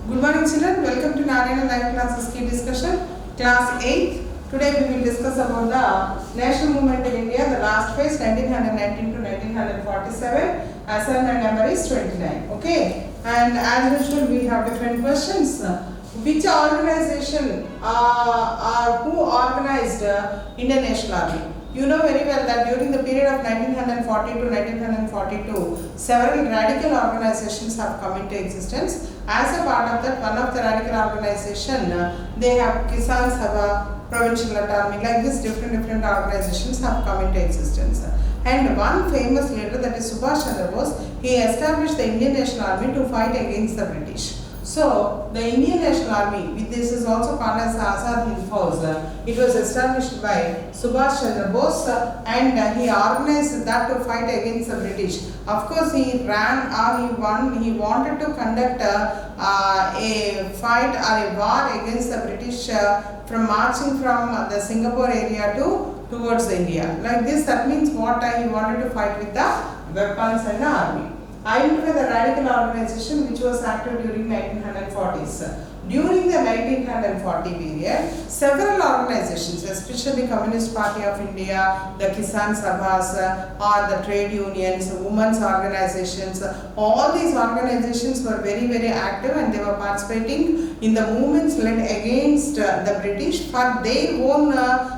Good morning children, welcome to Narayana Live Classes Key Discussion, Class 8. Today we will discuss about the national movement in India, the last phase 1919 to 1947. Assignment number is 29. Okay, and as usual we have different questions. Which organization or who organized Indian National Army? You know very well that during the period of 1940 to 1942, several radical organizations have come into existence. As a part of that, one of the radical organization, they have Kisan Sabha, Provincial Autonomy, like this different organizations have come into existence. And one famous leader, that is Subhash Chandra Bose, he established the Indian National Army to fight against the British. So, the Indian National Army, this is also called as the Azad Hind Fauj. It was established by Subhash Chandra Bose and he organized that to fight against the British. Of course, he ran or he wanted to conduct a fight or a war against the British from marching from the Singapore area towards India. Like this, that means what he wanted to fight with the weapons and the army. Identify the radical organization which was active during 1940s. During the 1940 period, several organizations, especially Communist Party of India, the Kisan Sabhas, or the trade unions, women's organizations, all these organizations were very active and they were participating in the movements led against the British for their own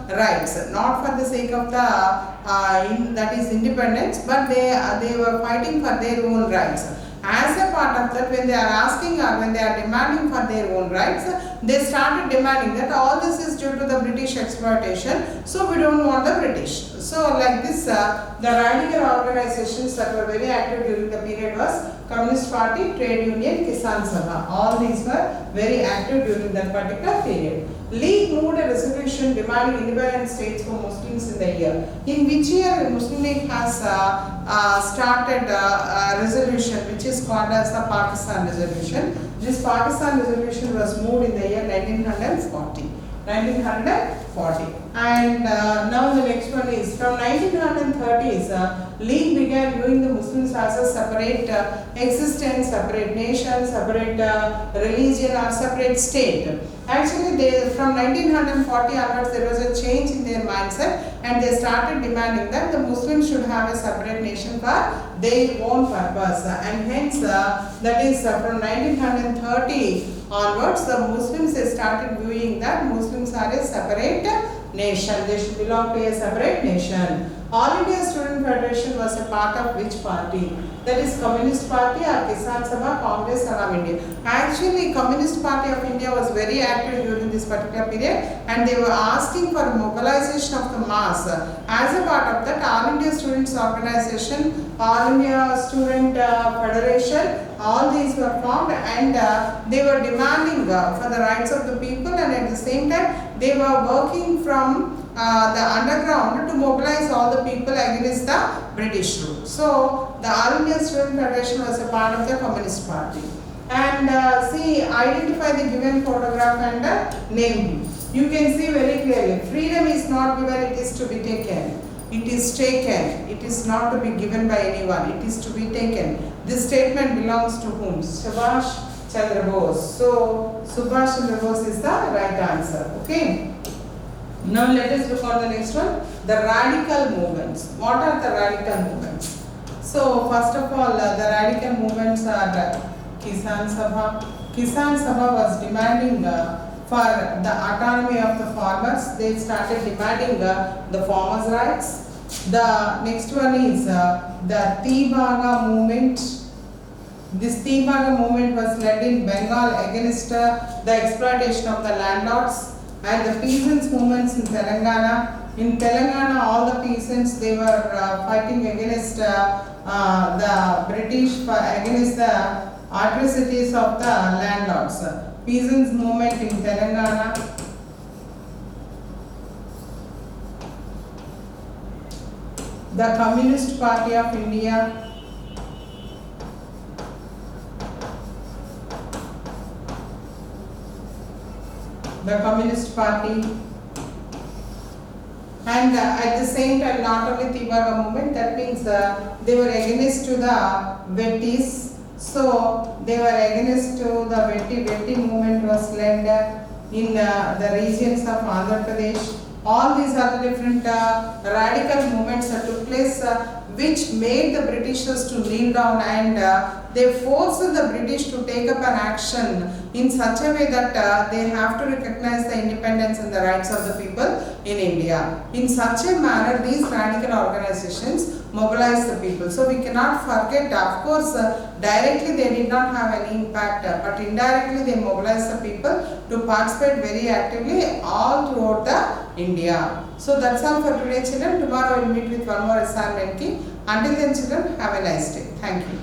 rights, not for the sake of the that is independence, but they were fighting for their own rights. As a part of that, when they are asking or when they are demanding for their own rights, they started demanding that all this is due to the British exploitation, so we don't want the British. So like this, the radical organizations that were very active during the period was Communist Party, Trade Union, Kisan Sabha. All these were very active during that particular period. League moved a resolution demanding independent states for Muslims in the year. In which year the Muslim League has started a resolution which is called as the Pakistan Resolution. This Pakistan Resolution was moved in the year 1940. And now the next one is from 1930s, League began viewing the Muslims as a separate existence, separate nation, separate religion or separate state. Actually, from 1940 onwards, there was a change in their mindset and they started demanding that the Muslims should have a separate nation for their own purpose. And hence, that is from 1930 onwards, the Muslims started viewing that Muslims are a separate nation. They should belong to a separate nation. All India Student Federation was a part of which party? That is Communist Party or Kisan Sabha, Congress or India. Actually, Communist Party of India was very active during this particular period and they were asking for mobilization of the mass. As a part of that, All India Students Organization, All India Student Federation, all these were formed and they were demanding for the rights of the people, and at the same time they were working from the underground to mobilize all the people against the British rule. So the All India Student Federation was a part of the Communist Party. And see, identify the given photograph and name him. You can see very clearly, freedom is not given, it is to be taken. It is taken. It is not to be given by anyone. It is to be taken. This statement belongs to whom? Subhash Chandra Bose. So, Subhash Chandra Bose is the right answer. Okay. Now, let us look on the next one. The radical movements. What are the radical movements? So, first of all, the radical movements are Kisan Sabha. Kisan Sabha was demanding for the autonomy of the farmers. They started demanding the farmers' rights. The next one is the Tibhaga movement. This Tibhaga movement was led in Bengal against the exploitation of the landlords, and the peasants movements in Telangana. In Telangana, all the peasants, they were fighting against the British, against the atrocities of the landlords. Peasants movement in Telangana. The Communist Party of India. The Communist Party. And at the same time, not only Tibhaga movement, that means they were against to the British. So they were against to the Vetti movement was led in the regions of Andhra Pradesh. All these are the different radical movements that took place which made the Britishers to kneel down, and they forced the British to take up an action in such a way that they have to recognize the independence and the rights of the people in India. In such a manner, these radical organizations mobilized the people. So we cannot forget, of course, directly they did not have any impact, but indirectly they mobilized the people to participate very actively all throughout the India. So that's all for today, children. Tomorrow we'll meet with one more assignment. Until then, children, have a nice day. Thank you.